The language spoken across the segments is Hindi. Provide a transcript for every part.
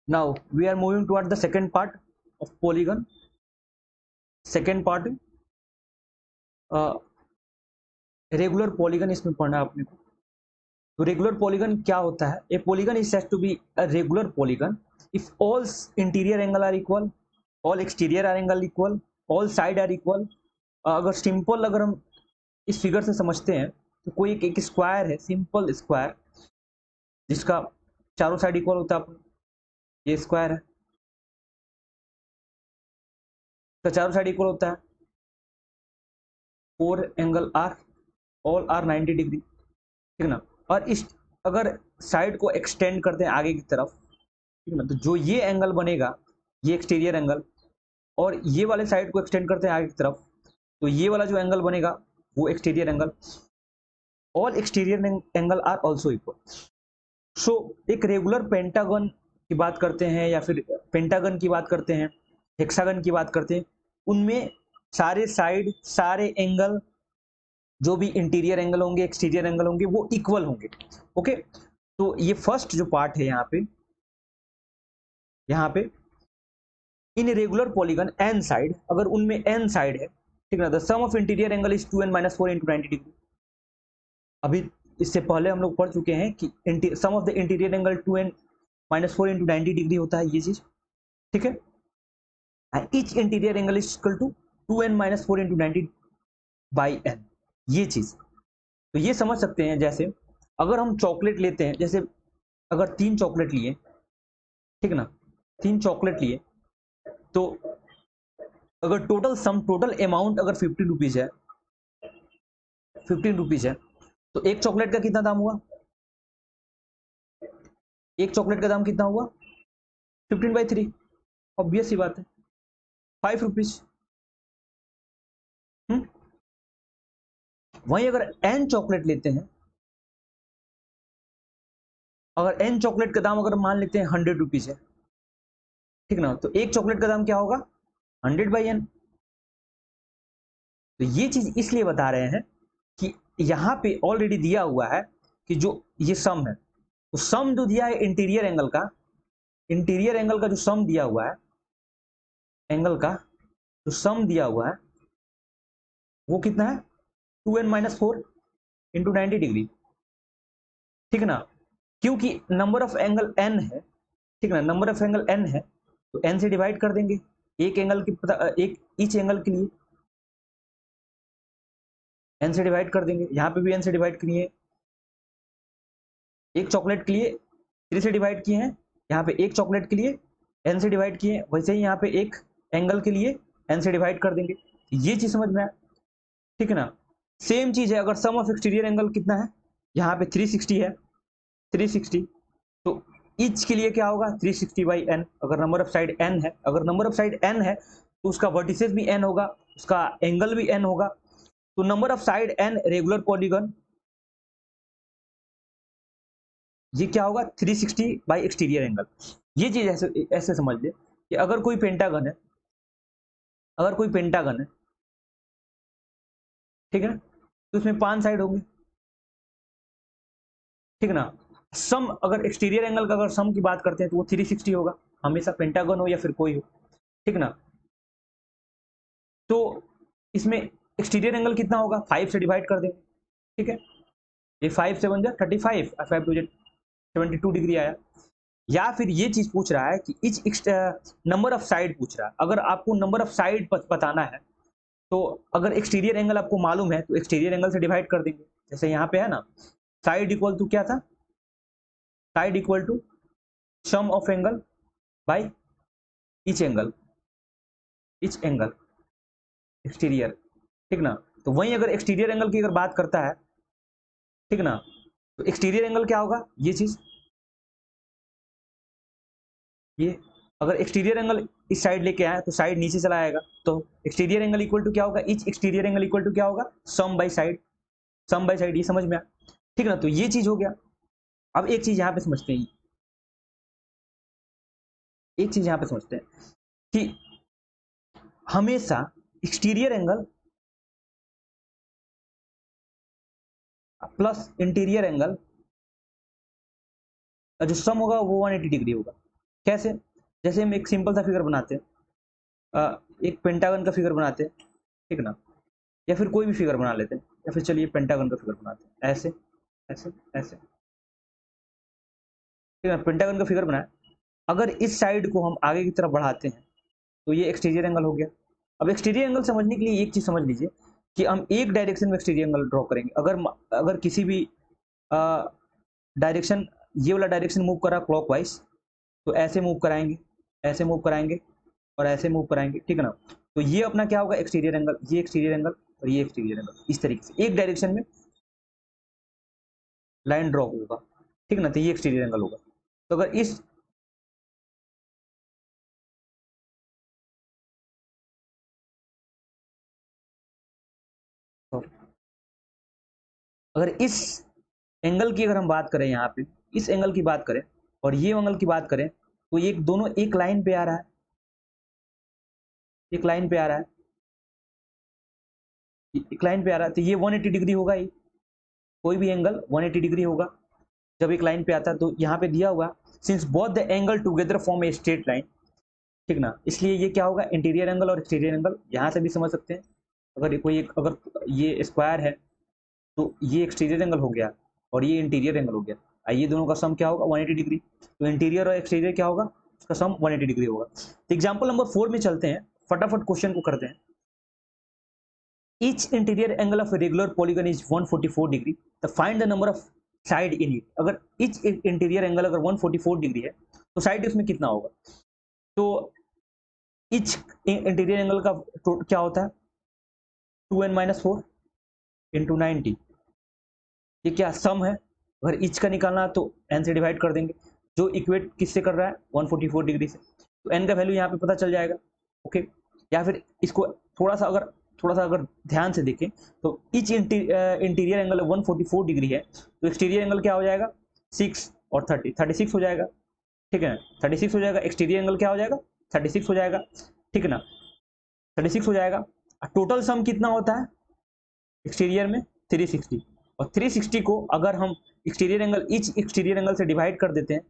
Now we are moving toward the second part of polygon. Second part regular polygon इसमें पढ़ना है अपने को। तो रेगुलर पॉलीगन क्या होता है? A polygon is said to be a regular polygon if all interior angle are equal, all exterior are angle equal, all side are equal. अगर सिंपल अगर हम इस फिगर से समझते हैं तो कोई एक स्क्वायर है, सिंपल स्क्वायर, जिसका चारों साइड इक्वल होता है। ये स्क्वायर है तो चारों साइड इक्वल होता है। 4 angle are, all are 90 degree, ठीक ना। और इस अगर साइड को एक्सटेंड करते हैं आगे की तरफ, ठीक ना, तो जो ये एंगल बनेगा ये एक्सटीरियर एंगल, और ये वाले साइड को एक्सटेंड करते हैं आगे की तरफ तो ये वाला जो एंगल बनेगा वो exterior angle. All exterior angle are also equal. So एक रेगुलर पेंटागन की बात करते हैं या फिर पेंटागन की बात करते हैं, हेक्सागन की बात करते हैं, उनमें सारे साइड सारे एंगल जो भी इंटीरियर एंगल होंगे एक्सटीरियर एंगल होंगे वो इक्वल होंगे। ओके, तो ये फर्स्ट जो पार्ट है यहाँ पे in regular polygon n side, अगर उनमें एन साइड है, ठीक है, the sum of interior angle is 2n - 4 × 90 degree. अभी इससे पहले हम लोग पढ़ चुके हैं कि sum of the interior angle 2n - 4 × 90 degree होता है ये चीज, ठीक है। Each interior angle is equal to 2n - 4 × 90 by n, ये चीज। तो ये समझ सकते हैं, जैसे अगर हम चॉकलेट लेते हैं, जैसे अगर 3 चॉकलेट लिए, ठीक ना, 3 चॉकलेट लिए, तो अगर टोटल अमाउंट अगर 15 रुपीज है, 15 रुपीज है, तो एक चॉकलेट का कितना दाम हुआ? एक चॉकलेट का दाम कितना हुआ? 15/3, ऑब्वियस सी बात है, 5 रुपीज। वहीं अगर एन चॉकलेट लेते हैं, अगर एन चॉकलेट का दाम अगर मान लेते हैं 100 रुपीज है, ठीक ना, तो एक चॉकलेट का दाम क्या होगा? 100/n। तो ये चीज इसलिए बता रहे हैं कि यहाँ पे ऑलरेडी दिया हुआ है कि जो ये सम है, तो सम जो दिया है इंटीरियर एंगल का, इंटीरियर एंगल का जो सम दिया हुआ है, एंगल का जो सम दिया हुआ है वो कितना है? 2n - 4 × 90 डिग्री, ठीक ना। क्योंकि नंबर ऑफ एंगल n है, ठीक ना, नंबर ऑफ एंगल n है, तो n से डिवाइड कर देंगे एक एंगल की एक ईच एंगल के लिए n से डिवाइड कर देंगे। यहाँ पे भी n से डिवाइड किए, एक चॉकलेट के लिए 3 से डिवाइड किए हैं, यहाँ पे एक चॉकलेट के लिए n से डिवाइड किए, वैसे ही यहाँ पे एक एंगल के लिए n से डिवाइड कर देंगे। ये चीज समझ में आया, ठीक है ना। सेम चीज है अगर सम ऑफ एक्सटीरियर एंगल कितना है, यहाँ पे 360 है, 360, तो ईच के लिए क्या होगा? 360/n। अगर नंबर ऑफ साइड n है, अगर नंबर ऑफ साइड n है तो उसका वर्टिसेस भी n होगा, उसका एंगल भी n होगा। तो number of side n regular polygon, ये क्या होगा? 360 बाई एक्सटीरियर एंगल। ये चीज ऐसे ऐसे समझ ले कि अगर कोई पेंटागन है, अगर कोई पेंटागन है, ठीक है, तो उसमें 5 साइड होंगे, ठीक है ना। सम अगर एक्सटीरियर एंगल का अगर सम की बात करते हैं तो वो 360 होगा, हमेशा पेंटागन हो या फिर कोई हो, ठीक ना। तो इसमें एक्सटीरियर एंगल कितना होगा? 5 से डिवाइड कर देंगे, ठीक है। ये 5 7 जा 35, 5 2 72 डिग्री आया। या फिर ये चीज पूछ रहा है कि इच नंबर ऑफ साइड पूछ रहा है। अगर आपको नंबर ऑफ साइड बताना है तो अगर एक्सटीरियर एंगल आपको मालूम है तो एक्सटीरियर एंगल से डिवाइड कर देंगे। जैसे यहाँ पे है ना, साइड इक्वल टू क्या था? Side equal to sum of angle by each angle, each angle exterior, ठीक ना। तो वहीं अगर एक्सटीरियर एंगल की अगर बात करता है, ठीक ना, तो एक्सटीरियर एंगल क्या होगा? ये चीज, ये अगर एक्सटीरियर एंगल इस साइड लेके आए तो साइड नीचे चला आएगा, तो एक्सटीरियर एंगल इक्वल टू क्या होगा? Each exterior angle equal to क्या होगा? Sum by side, sum by side. ये समझ में आया, ठीक ना। तो ये चीज हो गया। अब एक चीज यहाँ पे समझते हैं, एक चीज यहाँ पे समझते हैं कि हमेशा exterior angle plus interior angle का जो सम होगा वो 180 डिग्री होगा, कैसे? जैसे हम एक सिंपल सा फिगर बनाते हैं, एक पेंटागन का फिगर बनाते हैं, ठीक ना, या फिर कोई भी फिगर बना लेते हैं, या फिर चलिए पेंटागन का फिगर बनाते हैं, ऐसे ऐसे ऐसे, ठीक है, पेंटागन का फिगर बनाया। अगर इस साइड को हम आगे की तरफ बढ़ाते हैं तो ये एक्सटीरियर एंगल हो गया। अब एक्सटीरियर एंगल समझने के लिए एक चीज समझ लीजिए कि हम एक डायरेक्शन में एक्सटीरियर एंगल ड्रॉ करेंगे। अगर अगर किसी भी डायरेक्शन, ये वाला डायरेक्शन मूव कर रहा है क्लॉकवाइज, तो ऐसे मूव कराएंगे, ऐसे मूव कराएंगे और ऐसे मूव कराएंगे, ठीक है ना। तो ये अपना क्या होगा, एक्सटीरियर एंगल, ये एक्सटीरियर एंगल और ये एक्सटीरियर एंगल, इस तरीके से एक डायरेक्शन में लाइन ड्रॉ होगा, ठीक ना, तो ये एक्सटीरियर एंगल होगा। तो अगर इस अगर इस एंगल की अगर हम बात करें, यहाँ पे इस एंगल की बात करें और ये एंगल की बात करें, तो ये दोनों एक लाइन पे आ रहा है, एक लाइन पे आ रहा है, एक लाइन पे आ रहा है, तो ये 180 डिग्री होगा ही, कोई भी एंगल 180 डिग्री होगा जब एक लाइन पे आता है। तो यहाँ पे दिया हुआ since both the angle together form a straight line, ठीक ना, इसलिए ये क्या होगा, इंटीरियर एंगल और एक्सटीरियर एंगल। यहाँ से भी समझ सकते हैं, अगर कोई एक, अगर ये स्क्वायर है तो ये एक्सटीरियर एंगल हो गया और ये इंटीरियर एंगल हो गया, ये दोनों का सम क्या होगा, 180 डिग्री। तो इंटीरियर और एक्सटीरियर क्या होगा, उसका सम 180 डिग्री होगा। तो एग्जाम्पल नंबर 4 में चलते हैं, फटाफट क्वेश्चन को करते हैं। Each interior angle of regular polygon is 144 degree, तो find the number of side in it. अगर ईच इंटीरियर एंगल अगर 144 डिग्री है तो साइड उसमें कितना होगा। तो ईच इंटीरियर एंगल का क्या होता है, 2n-4 इंटू 90, ये क्या सम है। अगर ईच का निकालना है तो n से डिवाइड कर देंगे, जो इक्वेट किससे कर रहा है, 144 डिग्री से, तो n का वैल्यू यहाँ पे पता चल जाएगा। ओके, या फिर इसको थोड़ा सा अगर ध्यान से देखें तो ईच इंटीरियर एंगल 144 डिग्री है, तो एक्सटीरियर एंगल क्या हो जाएगा, 6 और 36 हो जाएगा, ठीक है ना, 36 हो जाएगा। एक्सटीरियर एंगल क्या हो जाएगा, 36 हो जाएगा, ठीक है ना, 36 हो जाएगा। टोटल सम कितना होता है एक्सटीरियर में, 360, और 360 को अगर हम exterior angle, each exterior angle से डिवाइड कर देते हैं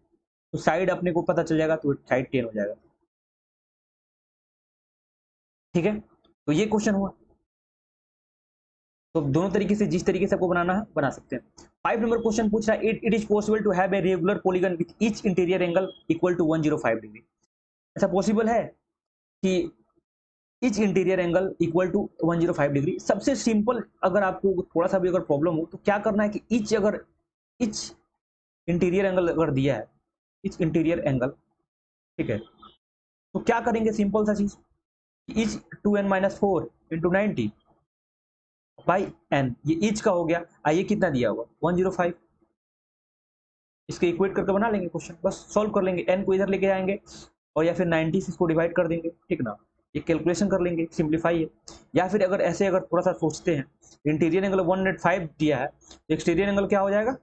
तो साइड अपने को पता चल जाएगा, तो साइड 10 हो जाएगा, ठीक है। तो ये क्वेश्चन हुआ। तो दोनों तरीके से, जिस तरीके से आपको बनाना है बना सकते हैं। 5 नंबर क्वेश्चन पूछ रहा है, it is possible to have a regular polygon with each interior angle equal to 105 degree. ऐसा पॉसिबल है कि each interior angle equal to 105 degree. सबसे सिंपल, अगर आपको थोड़ा सा भी अगर प्रॉब्लम हो तो क्या करना है कि ईच इंटीरियर एंगल अगर दिया है, ईच इंटीरियर एंगल, ठीक है, तो क्या करेंगे, सिंपल सा चीज, each 2n-4 into 90 by n, ये ईच का हो गया, आइए कितना दिया हुआ 105, इसके इक्वेट करके बना लेंगे क्वेश्चन, बस सॉल्व कर लेंगे, एन को इधर लेके आएंगे और या फिर 90 से इसको डिवाइड कर देंगे, ठीक ना, ये कैलकुलेशन कर लेंगे, सिंप्लीफाई है। या फिर अगर ऐसे अगर थोड़ा सा सोचते हैं, इंटीरियर एंगल 105 दिया है तो एक्सटीरियर एंगल क्या हो जाएगा,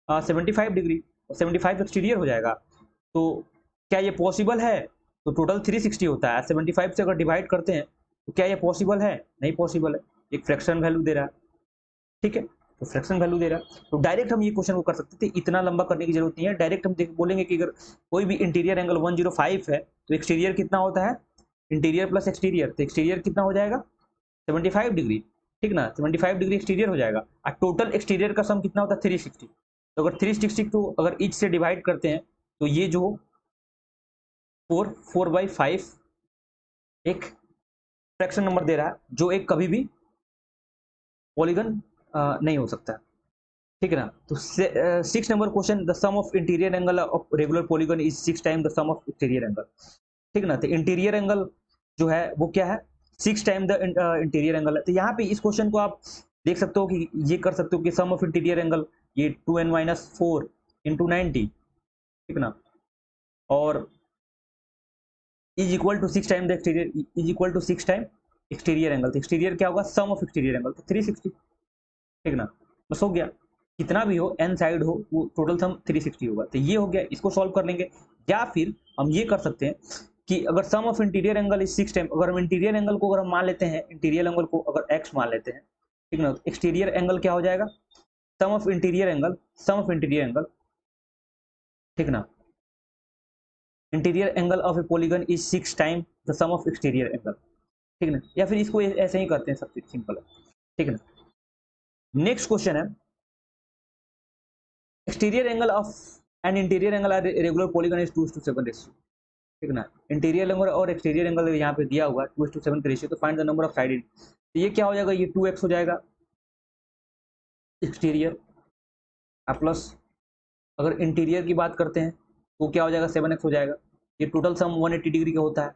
75 डिग्री, 75 एक्सटीरियर हो जाएगा। तो क्या ये पॉसिबल है, तो टोटल 360 होता है, 75 से अगर डिवाइड करते हैं तो क्या ये पॉसिबल है, नहीं पॉसिबल है, एक फ्रैक्शन वैल्यू दे रहा है, ठीक है, तो फ्रैक्शन वैल्यू दे रहा है। तो डायरेक्ट हम ये क्वेश्चन को कर सकते थे, इतना लंबा करने की जरूरत नहीं है, डायरेक्ट हम बोलेंगे कि अगर कोई भी इंटीरियर एंगल 105 है तो एक्सटीरियर कितना होता है, इंटीरियर प्लस एक्सटीरियर, तो एक्सटीरियर कितना हो जाएगा 75 डिग्री, ठीक ना, 75 डिग्री एक्सटीरियर हो जाएगा, और टोटल एक्सटीरियर का सम कितना होता है 360। तो अगर 360 को अगर ईच से डिवाइड करते हैं तो ये जो 4/5 एक फ्रैक्शन नंबर दे रहा है, जो एक कभी भी पॉलीगन नहीं हो सकता, ठीक है ना। तो 6 number question, the sum of interior angle of regular polygon is 6 time the sum of exterior angle, ठीक ना। तो इंटीरियर एंगल जो है वो क्या है, 6 टाइम द इंटीरियर एंगल है। तो यहाँ पे इस क्वेश्चन को आप देख सकते हो कि ये कर सकते हो कि सम ऑफ इंटीरियर एंगल ये 2n-4 इंटू 90, ठीक ना, और is equal to 6 time the exterior, is equal to 6 time exterior angle. तो एक्सटीरियर क्या होगा, सम ऑफ एक्सटीरियर एंगल, तो 360, ठीक ना, बस हो गया, कितना भी हो एन साइड हो वो टोटल सम 360 होगा। तो ये हो गया, इसको सॉल्व कर लेंगे। या फिर हम ये कर सकते हैं कि अगर sum of interior angle is 6 time, अगर हम इंटीरियर एंगल को अगर हम मान लेते हैं, इंटीरियर एंगल को अगर x मान लेते हैं, ठीक ना, एक्सटीरियर एंगल क्या हो जाएगा, sum of interior angle, sum of interior angle, ठीक ना, interior angle of a polygon is 6 time the sum of exterior angle, ठीक है ना, या फिर इसको ऐसे ही करते हैं, सबसे सिंपल है, ठीक है ना। नेक्स्ट क्वेश्चन है, exterior angle of an interior angle are regular polygon is 2:7 ratio, ठीक है ना। इंटीरियर एंगल और एक्सटीरियर एंगल यहाँ पे दिया हुआ है 2:7 का रेशियो, तो find the number of side, तो ये क्या हो जाएगा, ये 2x हो जाएगा एक्सटीरियर, प्लस अगर इंटीरियर की बात करते हैं तो क्या हो जाएगा 7x हो जाएगा। ये टोटल सम 180 डिग्री का होता है,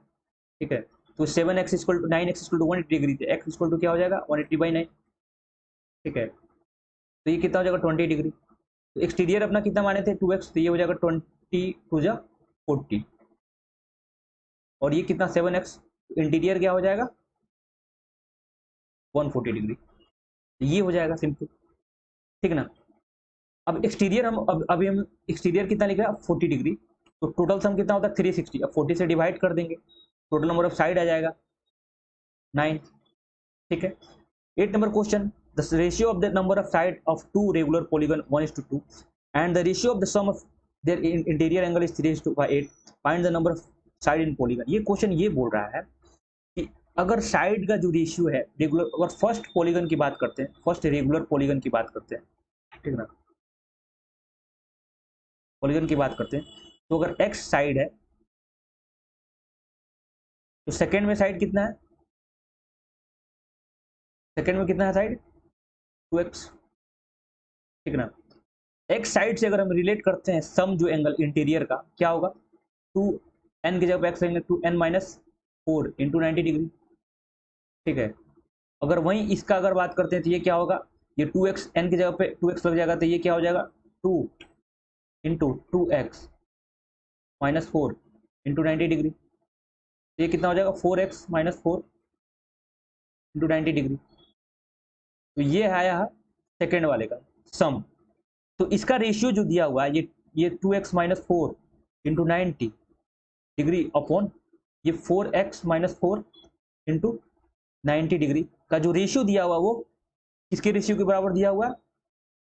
ठीक है। तो 7x equal to 9x equal to 180 degree, तो x इक्वल टू क्या हो जाएगा 180/9, ठीक है। तो ये कितना हो जाएगा 20 डिग्री। तो एक्सटीरियर अपना कितना माने थे 2x, तो ये हो जाएगा 20 × 40, और ये कितना 7x, इंटीरियर क्या हो जाएगा 140 डिग्री, ये हो जाएगा सिंपल, ठीक है ना। अब एक्सटीरियर हम अभी हम एक्सटीरियर कितना लिख रहे हैं 40 डिग्री, तो टोटल सम कितना होता है 360, अब 40 से डिवाइड कर देंगे, टोटल नंबर ऑफ साइड आ जाएगा 9, ठीक है। 8 number question, the ratio of the number of side of two regular polygon 1:2 and the ratio of the sum of their interior angle is 3:8, find the number of side in polygon. ये क्वेश्चन ये बोल रहा है कि अगर साइड का जो रेशियो है रेगुलर, अगर फर्स्ट पॉलीगन की बात करते हैं, फर्स्ट रेगुलर पॉलीगन की बात करते हैं, ठीक है ना, पॉलीगन की बात करते हैं, तो अगर x साइड है तो सेकेंड में साइड कितना है, सेकेंड में कितना है साइड 2x, ठीक है ना। x साइड से अगर हम रिलेट करते हैं सम जो एंगल इंटीरियर का क्या होगा, 2n की जगह पे x लेंगे 2n-4 इंटू 90 डिग्री, ठीक है। अगर वहीं इसका अगर बात करते हैं तो ये क्या होगा, ये 2x n की जगह पे 2x लग जाएगा, तो ये क्या हो जाएगा 2 इंटू 2x-4 इंटू 90 डिग्री, तो ये कितना हो जाएगा 4x-4 इंटू 90 डिग्री। तो ये आया है सेकेंड वाले का सम। तो इसका रेशियो जो दिया हुआ है ये 2x-4 इंटू 90 डिग्री अपॉन ये 4x-4 इंटू 90 डिग्री का जो रेशियो दिया हुआ वो किसके रेशियो के बराबर दिया हुआ है,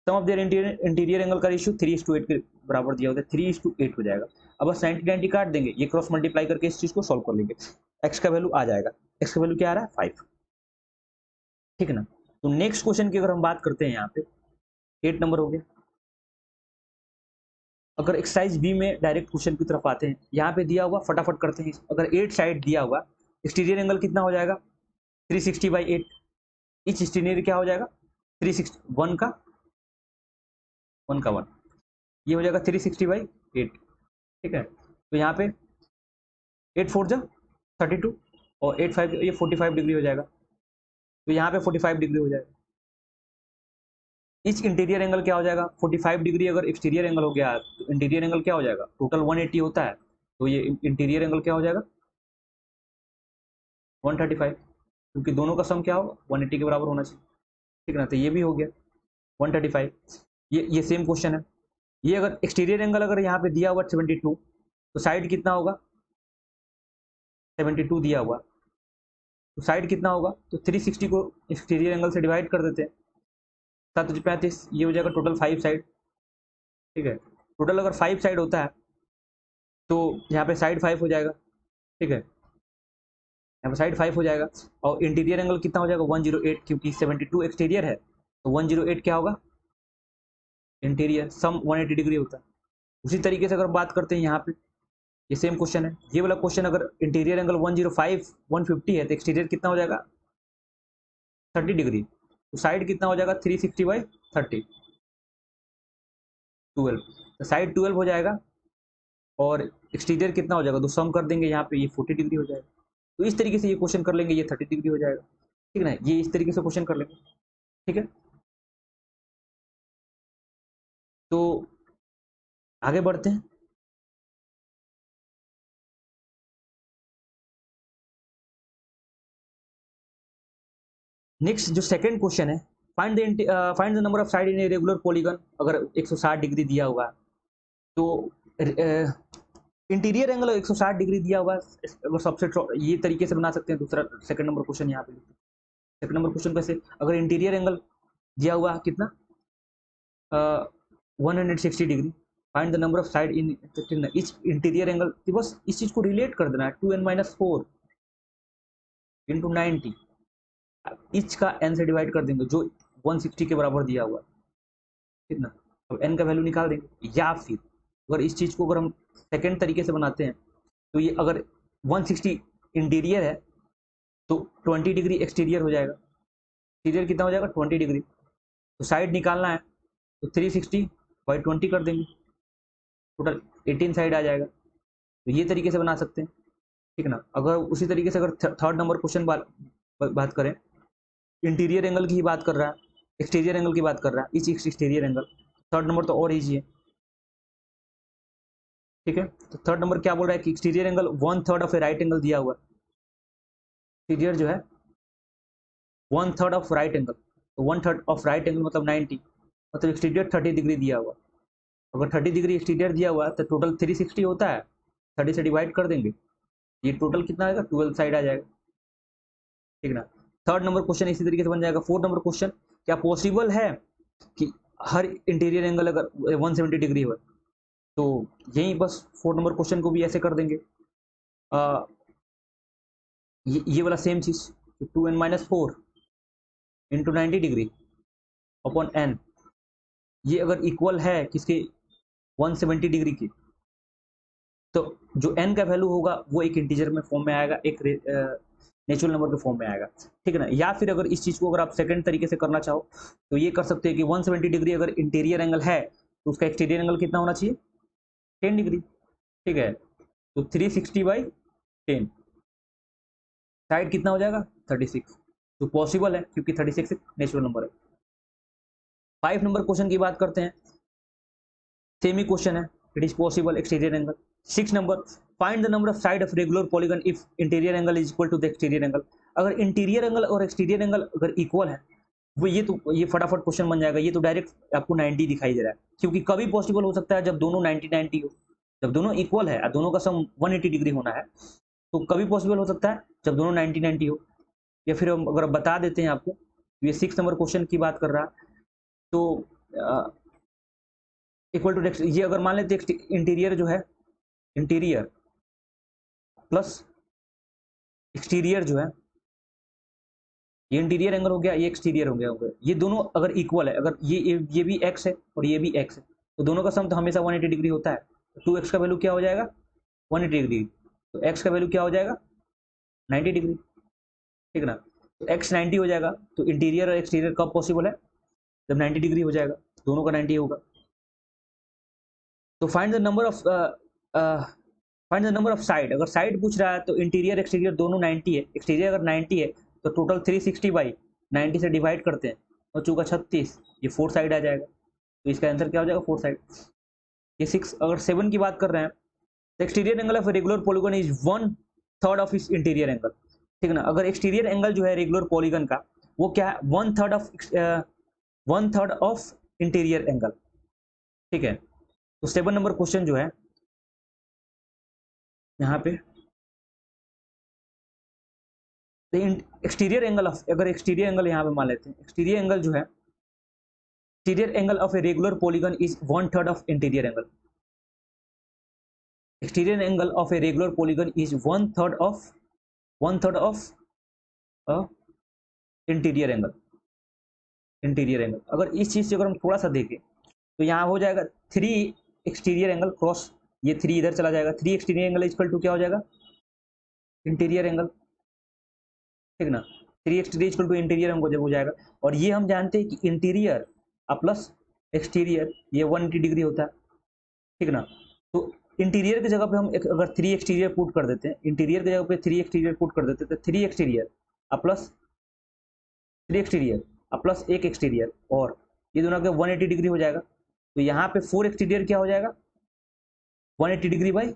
सम ऑफ देयर इंटीरियर एंगल का रेशियो 3:8 के बराबर दिया होता है, 3:8 हो जाएगा। अब बस 90 काट देंगे, ये क्रॉस मल्टीप्लाई करके इस चीज को सॉल्व कर लेंगे, x का वैल्यू आ जाएगा, x का वैल्यू क्या आ रहा है 5, ठीक है ना। तो नेक्स्ट क्वेश्चन की अगर हम बात करते हैं यहाँ पे 8 नंबर हो गया। अगर एक्सरसाइज बी में डायरेक्ट क्वेश्चन की तरफ आते हैं, यहाँ पे दिया हुआ फटाफट करते हैं, अगर 8 साइड दिया हुआ एक्सटीरियर एंगल कितना हो जाएगा 360/8, इच एक्सटीरियर क्या हो जाएगा 360 1 का 1, ये हो जाएगा 360/8, ठीक है। तो यहाँ पे 8 4 जा 32 और 8 5 ये 45 डिग्री हो जाएगा, तो यहाँ पे 45 डिग्री हो जाएगा। इच इंटीरियर एंगल क्या हो जाएगा 45 डिग्री, अगर एक्सटीरियर एंगल हो गया तो इंटीरियर एंगल क्या हो जाएगा, टोटल 180 होता है, तो ये इंटीरियर एंगल क्या हो जाएगा 135, क्योंकि दोनों का सम क्या होगा 180 के बराबर होना चाहिए, ठीक है ना। तो ये भी हो गया 135। ये सेम क्वेश्चन है, ये अगर एक्सटीरियर एंगल अगर यहाँ पे दिया हुआ 72, तो साइड कितना होगा 72 दिया हुआ, तो साइड कितना होगा, तो 360 को एक्सटीरियर एंगल से डिवाइड कर देते हैं, 7×35, ये हो जाएगा टोटल 5 साइड, ठीक है। टोटल अगर 5 साइड होता है तो यहाँ पे साइड 5 हो जाएगा, ठीक है, यहाँ पे साइड 5 हो जाएगा, और इंटीरियर एंगल कितना हो जाएगा 108, क्योंकि 72 एक्सटीरियर है, तो 108 क्या होगा इंटीरियर, सम 180 डिग्री होता है। उसी तरीके से अगर बात करते हैं यहाँ पे ये सेम क्वेश्चन है, ये वाला क्वेश्चन अगर इंटीरियर एंगल 105 150 है तो एक्सटीरियर कितना हो जाएगा 30 डिग्री, तो साइड कितना हो जाएगा 360/30 12, तो साइड 12 हो जाएगा, और एक्सटीरियर कितना हो जाएगा, तो सम कर देंगे यहाँ पे ये 40 डिग्री हो जाएगा। तो इस तरीके से ये क्वेश्चन कर लेंगे, ये 30 डिग्री हो जाएगा, ठीक है ना, ये इस तरीके से क्वेश्चन कर लेंगे, ठीक है। तो आगे बढ़ते हैं। नेक्स्ट जो सेकंड क्वेश्चन है, find the number of side in A regular polygon, अगर 160 डिग्री दिया हुआ है तो इंटीरियर एंगल 160 डिग्री दिया हुआ है, सबसे ये तरीके से बना सकते हैं। दूसरा सेकंड नंबर क्वेश्चन यहाँ पे सेकंड नंबर क्वेश्चन कैसे, अगर इंटीरियर एंगल दिया हुआ कितना 160 degree, find the number of side in each interior angle, बस इस चीज को रिलेट कर देना है 2n-4 इंटू 90, ईच का n से डिवाइड कर देंगे जो 160 के बराबर दिया हुआ है, ठीक ना। अब n का वैल्यू निकाल देंगे, या फिर अगर इस चीज को अगर हम सेकेंड तरीके से बनाते हैं तो ये अगर 160 इंटीरियर है तो 20 डिग्री एक्सटीरियर हो जाएगा, एक्सटीरियर कितना हो जाएगा 20 डिग्री, तो साइड निकालना है तो 360 बाई 20 कर देंगे, टोटल 18 साइड आ जाएगा। तो ये तरीके से बना सकते हैं, ठीक ना। अगर उसी तरीके से अगर थर्ड नंबर क्वेश्चन बात करें, इंटीरियर एंगल की ही बात कर रहा है, एक्सटीरियर एंगल की बात कर रहा है, इस एक्सटीरियर एंगल, थर्ड नंबर तो और ईजी है, ठीक है। तो थर्ड नंबर क्या बोल रहा है कि exterior angle 1/3 of A right angle दिया हुआ है, एक्सटीरियर जो है 1/3 ऑफ राइट एंगल, तो 1/3 ऑफ राइट एंगल मतलब 90, मतलब एक्सटीरियर 30 डिग्री दिया हुआ, अगर 30 डिग्री एक्सटीरियर दिया हुआ है तो टोटल 360 होता है, 30 से डिवाइड कर देंगे, ये टोटल कितना आएगा 12 साइड आ जाएगा, ठीक ना। थर्ड नंबर क्वेश्चन इसी तरीके से बन जाएगा। फोर्थ नंबर क्वेश्चन, क्या पॉसिबल है कि हर इंटीरियर एंगल अगर 170 डिग्री हो, तो यही बस फोर्थ नंबर क्वेश्चन को भी ऐसे कर देंगे, ये वाला सेम चीज 2n-4 into 90 degree upon n, ये अगर इक्वल है किसके 170 डिग्री की, तो जो n का वैल्यू होगा वो एक इंटीजर में फॉर्म में आएगा, एक नेचुरल नंबर के फॉर्म में आएगा, ठीक है ना। या फिर अगर इस चीज को अगर आप सेकंड तरीके से करना चाहो तो ये कर सकते हैं कि 170 डिग्री अगर इंटीरियर एंगल है तो उसका एक्सटीरियर एंगल कितना होना चाहिए 10 डिग्री, ठीक है। तो 360 बाई 10, साइड कितना हो जाएगा 36, तो पॉसिबल है क्योंकि 36 एक नेचुरल नंबर है। 5 नंबर क्वेश्चन की बात करते हैं, सेमी क्वेश्चन है, it is possible exterior angle. 6 number, find the number of side of regular polygon if interior angle is equal to the exterior angle, अगर इंटीरियर एंगल और एक्सटीरियर एंगल अगर इक्वल है वो ये फटाफट क्वेश्चन बन जाएगा, ये तो डायरेक्ट आपको 90 दिखाई दे रहा है, क्योंकि कभी पॉसिबल हो सकता है जब दोनों 90-90 हो, जब दोनों इक्वल है, दोनों का सम 180 डिग्री होना है, तो कभी पॉसिबल हो सकता है जब दोनों 90-90 हो। या फिर हम अगर बता देते हैं आपको, ये 6 नंबर क्वेश्चन की बात कर रहा है, तो इक्वल टू, ये अगर मान लेते इंटीरियर जो है, इंटीरियर प्लस एक्सटीरियर जो है, ये इंटीरियर एंगल हो गया, ये एक्सटीरियर हो गया, ये दोनों अगर इक्वल है, अगर ये भी एक्स है और ये भी एक्स है, तो दोनों का सम तो हमेशा 180 डिग्री होता है, तो 2x का वैल्यू क्या हो जाएगा 180 डिग्री, तो x का वैल्यू क्या हो जाएगा 90 डिग्री, ठीक ना। तो x 90 हो जाएगा, तो इंटीरियर और एक्सटीरियर कब पॉसिबल है जब 90 डिग्री हो जाएगा, दोनों का 90 होगा। तो find the number of side, अगर साइड पूछ रहा है तो इंटीरियर एक्सटीरियर दोनों 90 है, एक्सटीरियर अगर 90 है तो टोटल 360 बाई 90 से डिवाइड करते हैं, और चूंकि 36, ये 4 साइड आ जाएगा, तो इसका आंसर क्या हो जाएगा 4 साइड। ये 6, अगर 7 की बात कर रहे हैं, तो exterior angle of regular polygon is 1/3 of इस इंटीरियर एंगल, ठीक ना। अगर एक्सटीरियर एंगल जो है रेगुलर पॉलीगन का वो क्या है 1/3 ऑफ इंटीरियर एंगल, ठीक है। तो 7 नंबर क्वेश्चन जो है यहाँ पे एक्सटीरियर एंगल ऑफ, अगर एक्सटीरियर एंगल यहाँ पे मान लेते हैं, एक्सटीरियर एंगल जो है, exterior angle of a regular polygon is 1/3 of interior angle, exterior angle of a regular polygon is 1/3 of interior angle, interior angle. अगर इस चीज से अगर हम थोड़ा सा देखें तो यहाँ हो जाएगा 3 एक्सटीरियर एंगल क्रॉस, ये 3 इधर चला जाएगा, 3 एक्सटीरियर एंगल इक्वल टू क्या हो जाएगा इंटीरियर एंगल, ठीक ना। 3 exterior equal to interior angle जब हो जाएगा, और ये हम जानते हैं कि इंटीरियर प्लस एक्सटीरियर ये 180 डिग्री होता है, ठीक ना। तो इंटीरियर की जगह पे हम अगर 3 एक्सटीरियर पुट कर देते हैं, इंटीरियर की जगह पे 3 एक्सटीरियर पुट कर देते हैं, तो 3 exterior plus 3 exterior plus 1 exterior, और ये दोनों का 180 डिग्री हो जाएगा, तो यहाँ पे 4 एक्सटीरियर क्या हो जाएगा 180 डिग्री बाई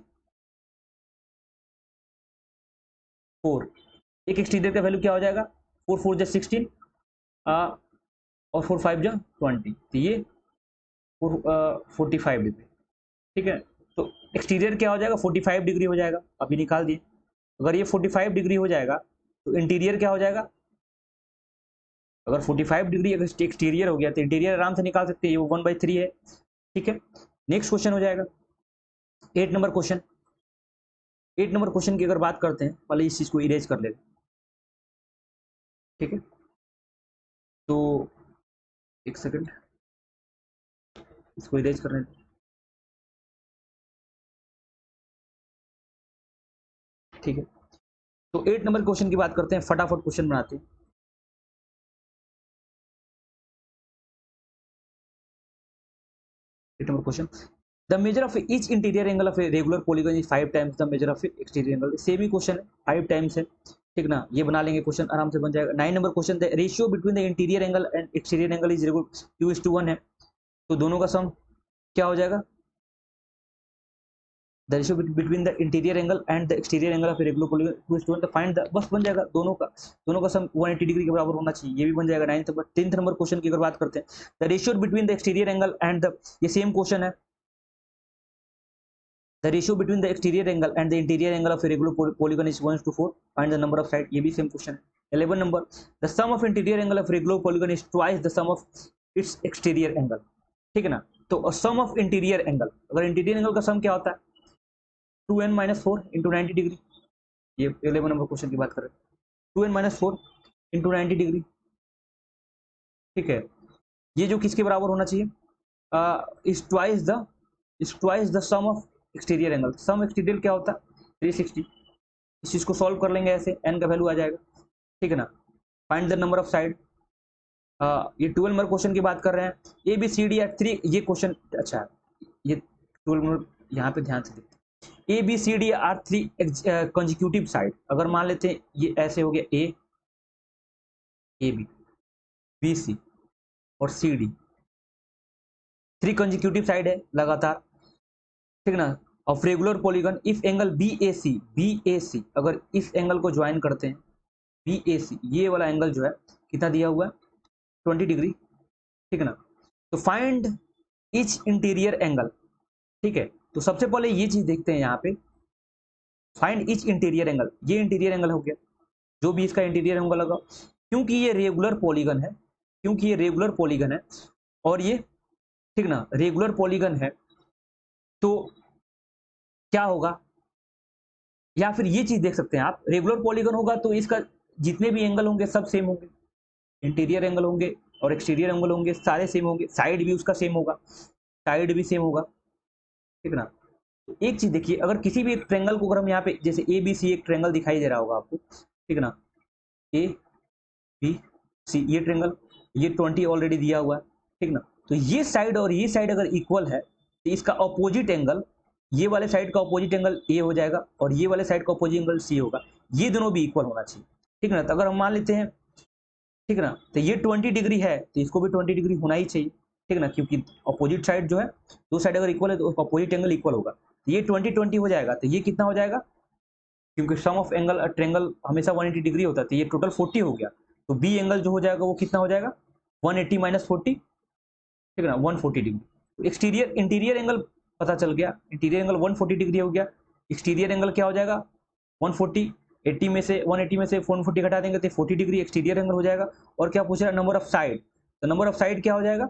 4, एक एक्सटीरियर का वैल्यू क्या हो जाएगा 4 4 जा 16 और 4 5 जा 20, तो ये 45 डिग्री, ठीक है। तो एक्सटीरियर क्या हो जाएगा 45 डिग्री हो जाएगा, अभी निकाल दिए। अगर ये 45 डिग्री हो जाएगा तो इंटीरियर क्या हो जाएगा, अगर 45 डिग्री अगर एक्सटीरियर हो गया तो इंटीरियर आराम से निकाल सकते हैं, ये 1/3 है, ठीक है। नेक्स्ट क्वेश्चन हो जाएगा 8 नंबर क्वेश्चन। 8 नंबर क्वेश्चन की अगर बात करते हैं, पहले इस चीज को इरेज कर लेते हैं, ठीक है। तो एक सेकंड, इसको इरेज करने दें, ठीक है। तो 8 नंबर क्वेश्चन की बात करते हैं, फटाफट क्वेश्चन बनाते हैं। 8 number question, the measure of each interior angle of a regular polygon is 5 times the measure of exterior angle. Same he question है, 5 टाइम्स है, ठीक ना, ये बना लेंगे, क्वेश्चन आराम से बन जाएगा। 9 number question, the ratio between the interior angle and exterior angle is 2:1 है, तो दोनों का सम क्या हो जाएगा? The ratio between the interior angle and the exterior angle of regular polygon 2:1, तो फाइंड द, बस बन जाएगा, दोनों का सम 180 डिग्री के बराबर होना चाहिए, ये भी बन जाएगा। 10th नंबर क्वेश्चन की अगर बात करते हैं, the ratio between the exterior angle and the, ये सेम क्वेश्चन है, the ratio between the exterior angle and the interior angle of regular polygon is 1:4, find the number of side, ये भी सेम क्वेश्चन है। 11 number, the sum of interior angle of regular polygon is twice the sum of its exterior angle, ठीक है ना। तो सम ऑफ इंटीरियर एंगल, अगर इंटीरियर एंगल का सम क्या होता है? 2n-4 इंटू 90 डिग्री, ये 11 नंबर क्वेश्चन की बात करें, 2n-4 इंटू 90 डिग्री, ठीक है। ये जो किसके बराबर होना चाहिए? Is twice the sum of exterior angle. Sum exterior क्या होता है? 360। इस चीज को सॉल्व कर लेंगे, ऐसे n का वैल्यू आ जाएगा, ठीक है ना। Find the number of side, ये 12 नंबर क्वेश्चन की बात कर रहे हैं, A B C D at 3, ये क्वेश्चन अच्छा है, ये 12 नंबर यहाँ पे ध्यान से देखते हैं। A B C D are 3 consecutive side, अगर मान लेते हैं ये ऐसे हो गया, ए बी, बी सी और सी डी, 3 कंजिक्यूटिव साइड है लगातार, ठीक ना। Of regular polygon, if angle B A C, अगर इस एंगल को ज्वाइन करते हैं, बी ए सी, ये वाला एंगल जो है कितना दिया हुआ है? 20 डिग्री, ठीक है ना। तो फाइंड इच इंटीरियर एंगल, ठीक है। तो सबसे पहले ये चीज देखते हैं यहाँ पे, फाइंड इच इंटीरियर एंगल, ये इंटीरियर एंगल हो गया, जो भी इसका इंटीरियर एंगल लगा, क्योंकि ये रेगुलर पॉलीगन है, क्योंकि ये रेगुलर पॉलीगन है, और ये, ठीक ना, रेगुलर पॉलीगन है, तो क्या होगा? या फिर ये चीज देख सकते हैं आप, रेगुलर पॉलीगन होगा तो इसका जितने भी एंगल होंगे सब सेम होंगे, इंटीरियर एंगल होंगे और एक्सटीरियर एंगल होंगे, सारे सेम होंगे, साइड भी उसका सेम होगा, साइड भी सेम होगा, ठीक ना। तो एक चीज देखिए, अगर किसी भी एक ट्रेंगल को अगर हम यहाँ पे, जैसे ए बी सी एक ट्रेंगल दिखाई दे रहा होगा आपको, ठीक ना, ए बी सी ये ट्रेंगल, ये 20 ऑलरेडी दिया हुआ है, ठीक ना। तो ये साइड और ये साइड अगर इक्वल है, तो इसका ऑपोजिट एंगल, ये वाले साइड का ऑपोजिट एंगल ए हो जाएगा और ये वाले साइड का ऑपोजिट एंगल सी होगा, ये दोनों भी इक्वल होना चाहिए, ठीक ना। तो अगर हम मान लेते हैं, ठीक है ना, तो ये 20 डिग्री है तो इसको भी 20 डिग्री होना ही चाहिए, ठीक है ना, क्योंकि अपोजिट साइड जो है, दो साइड अगर इक्वल है तो अपोजिट एंगल इक्वल होगा, तो ये 20-20 हो जाएगा, तो ये कितना हो जाएगा? क्योंकि सम ऑफ एंगल ट्रेंगल हमेशा 180 डिग्री होता है, तो ये टोटल 40 हो गया, तो बी एंगल जो हो जाएगा वो कितना हो जाएगा? 180 माइनस 40, ठीक है ना, 140 डिग्री। तो एक्सटीरियर इंटीरियर एंगल पता चल गया, इंटीरियर एंगल 140 डिग्री हो गया, एक्सटीरियर एंगल क्या हो जाएगा? 140, 80 में से 180 में से 140 घटा देंगे तो 40 डिग्री एक्सटीरियर एंगल हो जाएगा। और क्या पूछ रहा है? नंबर ऑफ साइड, तो नंबर ऑफ साइड क्या हो जाएगा?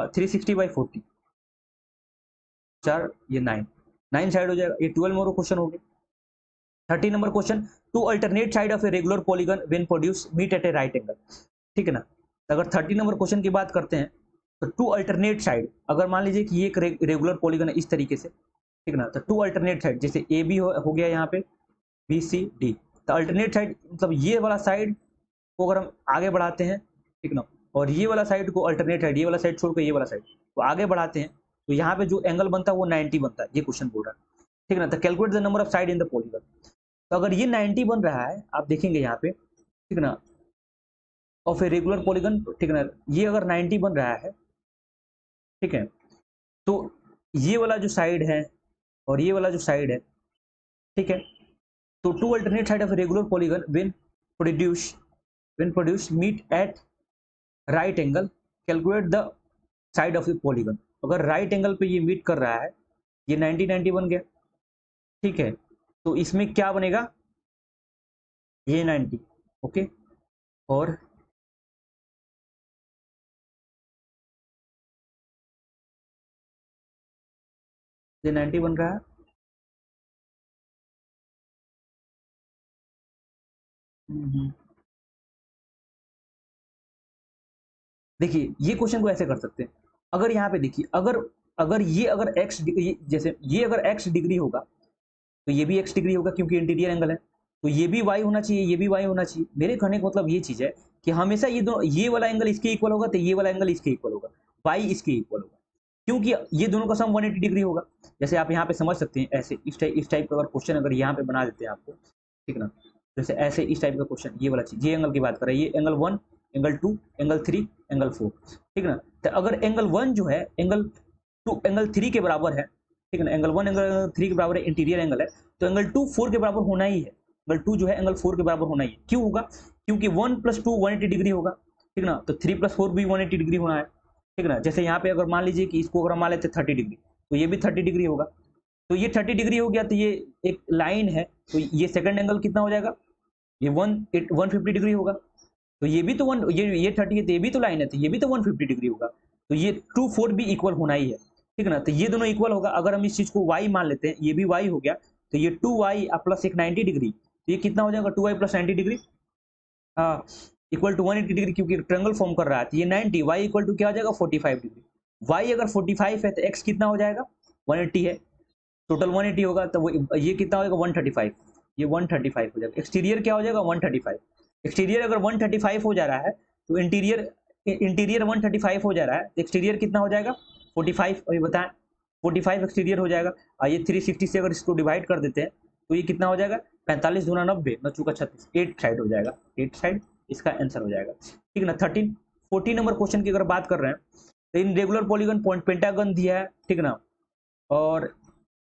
360/40, चार, ये 9 साइड हो जाएगा, ये 12 नंबर क्वेश्चन हो गया। 30 number question, two alternate side of a regular polygon when produce meet at a right angle, ठीक है ना। तो अगर 30 नंबर क्वेश्चन की बात करते हैं, तो टू अल्टरनेट साइड, अगर मान लीजिए कि ये एक रेगुलर पॉलीगन है इस तरीके से, ठीक है ना, तो टू अल्टरनेट साइड, जैसे ए बी हो गया यहाँ पे, बी सी डी, तो अल्टरनेट साइड मतलब ये वाला साइड को अगर हम आगे बढ़ाते हैं, ठीक ना, और ये वाला साइड को अल्टरनेट साइड, ये वाला साइड छोड़कर ये वाला साइड को आगे बढ़ाते हैं, तो यहाँ पे जो एंगल बनता है वो 90 बनता है, ये क्वेश्चन बोल रहा है, ठीक है ना। तो calculate the number of side in the polygon, तो अगर ये 90 बन रहा है, आप देखेंगे यहाँ पे, ठीक है ना, ऑफ ए रेगुलर पॉलीगन, ठीक है ना, ये अगर 90 बन रहा है, ठीक है, तो ये वाला जो साइड है और ये वाला जो साइड है, ठीक है, तो two alternate side of regular polygon produce when produce meet at right angle, calculate the side of the polygon. अगर राइट एंगल पे ये मीट कर रहा है, ये 90-90 बन गया, ठीक है, तो इसमें क्या बनेगा? ये 90, ओके, और ये 90 बन रहा है। हम्म। देखिए ये क्वेश्चन को ऐसे कर सकते हैं, अगर यहाँ पे देखिए, अगर अगर ये अगर एक्स डिग्री, जैसे ये अगर एक्स डिग्री होगा तो ये भी एक्स डिग्री होगा क्योंकि इंटीरियर एंगल है, तो ये भी वाई होना चाहिए, ये भी वाई होना चाहिए। मेरे कहने का मतलब ये चीज है कि हमेशा ये दोनों, ये वाला एंगल इसके इक्वल होगा तो ये वाला एंगल इसके इक्वल होगा, वाई इसके इक्वल होगा, क्योंकि ये दोनों का सम 180 डिग्री होगा। जैसे आप यहाँ पे समझ सकते हैं ऐसे, इस टाइप का अगर क्वेश्चन अगर यहाँ पे बना देते हैं आपको, ठीक ना, जैसे ऐसे इस टाइप का क्वेश्चन, ये वाला चीज, ये एंगल की बात कर रहा है, ये एंगल 1, एंगल 2, एंगल 3, एंगल 4, ठीक ना। तो अगर एंगल 1 जो है एंगल 2 एंगल 3 के बराबर है, ठीक है ना, एंगल 1 एंगल 3 के बराबर है, इंटीरियर एंगल है, तो एंगल 2 4 के बराबर होना ही है। एंगल 2 जो है एंगल 4 के बराबर होना ही है। क्यों होगा? क्योंकि 1 + 2 180 डिग्री होगा, ठीक ना, तो 3 + 4 भी 180 डिग्री होना है, ठीक ना। जैसे यहाँ पे अगर मान लीजिए कि इसको अगर मान लेते 30 डिग्री, तो ये भी 30 डिग्री होगा, तो ये 30 डिग्री हो गया, तो ये एक लाइन है, तो ये सेकंड एंगल कितना हो जाएगा, ये 150 डिग्री होगा, तो ये भी तो वन, ये 30 है, तो ये भी तो लाइन है, तो ये भी तो 150 डिग्री होगा, तो ये 2 4 भी इक्वल होना ही है, ठीक ना। तो ये दोनों इक्वल होगा। अगर हम इस चीज को y मान लेते हैं, ये भी y हो गया, तो ये 2y प्लस एक 90 डिग्री, तो ये कितना हो जाएगा, 2y प्लस 90 डिग्री, हाँ, इक्वल टू 180 डिग्री, क्योंकि ट्रायंगल फॉर्म कर रहा है, तो ये 90, y इक्वल टू क्या हो जाएगा, 45 डिग्री। y अगर 45 है तो x कितना हो जाएगा, 180 है, टोटल 180 होगा, तो वो ये कितना हो जाएगा, 135, ये 135 हो जाएगा। एक्सटीरियर क्या हो जाएगा, 135। एक्सटीरियर अगर 135 हो जा रहा है, तो इंटीरियर इंटीरियर 135 हो जा रहा है, तो एक्सटीरियर कितना हो जाएगा, 45, अभी बताएं, 45 एक्सटीरियर हो जाएगा। और ये 360 से अगर इसको डिवाइड कर देते हैं, तो ये कितना हो जाएगा, 45 दूना 90, 9 चौका 36, 8 साइड हो जाएगा, 8 साइड इसका आंसर हो जाएगा, ठीक ना। 14 नंबर क्वेश्चन की अगर बात कर रहे हैं, तो इन रेगुलर पॉलीगन पॉइंट पेंटागन दिया है, ठीक ना, और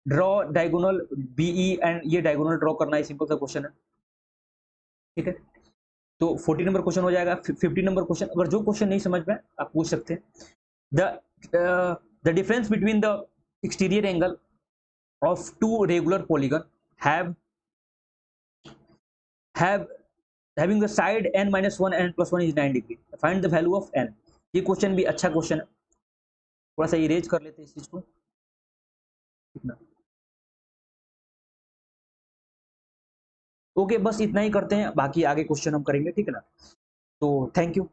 ड्रॉ डायगोनल बीई एंड, ये डायगोनल ड्रॉ करना है, सिंपल सा क्वेश्चन है, ठीक है। तो 14 नंबर क्वेश्चन हो जाएगा। 15 नंबर क्वेश्चन, अगर जो क्वेश्चन नहीं समझ में आप पूछ सकते हैं। The difference between the exterior angle of two regular polygon have have having the side n-1 and +1 is 9 degree, find the value of n। ये क्वेश्चन भी अच्छा क्वेश्चन है, थोड़ा सा इरेज कर लेते हैं इस चीज को, ठीक ना। ओके, बस इतना ही करते हैं, बाकी आगे क्वेश्चन हम करेंगे, ठीक है ना। तो थैंक यू।